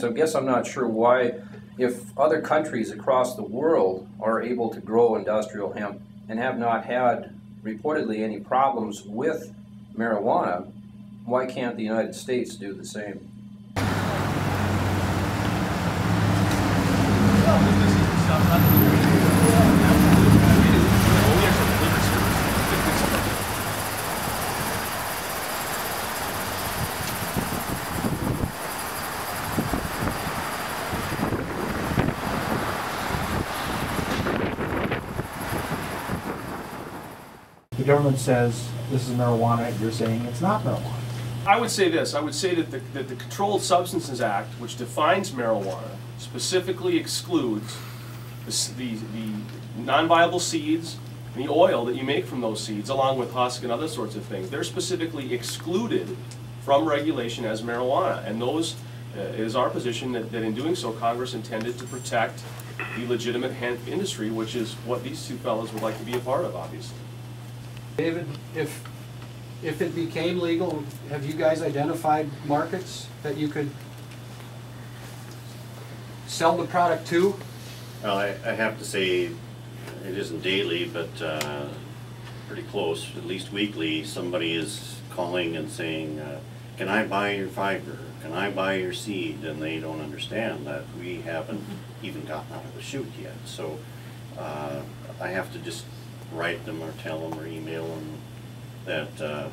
So I guess I'm not sure why, if other countries across the world are able to grow industrial hemp and have not had reportedly any problems with marijuana, why can't the United States do the same? The government says this is marijuana, you're saying it's not marijuana. I would say this. I would say that the Controlled Substances Act, which defines marijuana, specifically excludes the non-viable seeds and the oil that you make from those seeds, along with husk and other sorts of things. They're specifically excluded from regulation as marijuana. And those, it is our position that in doing so, Congress intended to protect the legitimate hemp industry, which is what these two fellows would like to be a part of, obviously. David, if it became legal, have you guys identified markets that you could sell the product to? Well, I have to say, it isn't daily, but pretty close, at least weekly, somebody is calling and saying, can I buy your fiber? Can I buy your seed? And they don't understand that we haven't even gotten out of the chute yet. So I have to just write them or tell them or email them that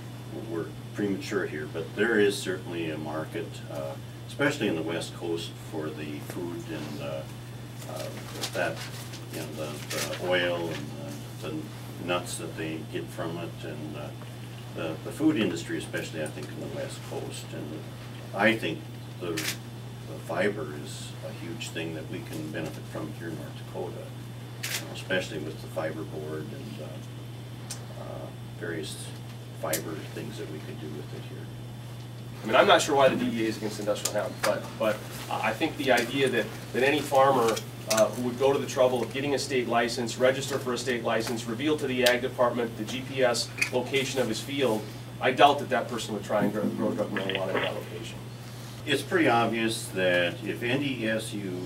we're premature here, but there is certainly a market, especially in the West Coast, for the food and that, you know, the oil and the nuts that they get from it, and the food industry, especially I think in the West Coast. And I think the fiber is a huge thing that we can benefit from here in North Dakota, especially with the fiber board and various fiber things that we could do with it here. I mean, I'm not sure why the DEA is against industrial hemp, but I think the idea that any farmer who would go to the trouble of getting a state license, register for a state license, reveal to the Ag Department the GPS location of his field, I doubt that that person would try and grow drug marijuana at that location. It's pretty obvious that if NDSU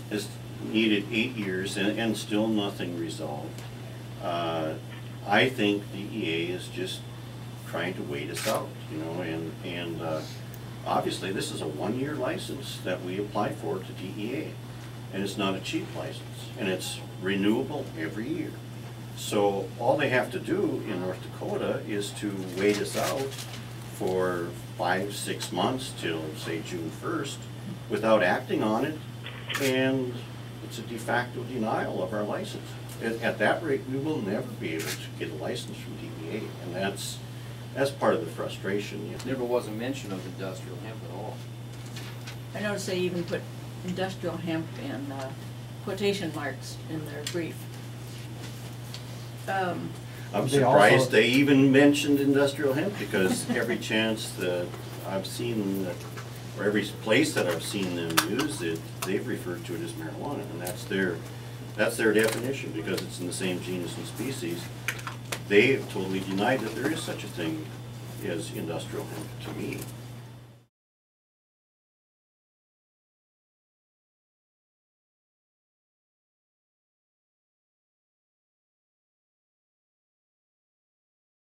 has needed 8 years and still nothing resolved, I think the DEA is just trying to wait us out, you know, and obviously this is a 1-year license that we apply for to DEA, and it's not a cheap license, and it's renewable every year. So all they have to do in North Dakota is to wait us out for 5-6 months till, say, June 1st without acting on it, and it's a de facto denial of our license. At that rate, we will never be able to get a license from DEA, and that's part of the frustration. It never was a mention of industrial hemp at all. I noticed they even put industrial hemp in quotation marks in their brief. I'm surprised they even mentioned industrial hemp, because every chance that I've seen, or every place that I've seen them use it, they've referred to it as marijuana, and that's their definition, because it's in the same genus and species. They have totally denied that there is such a thing as industrial hemp to me.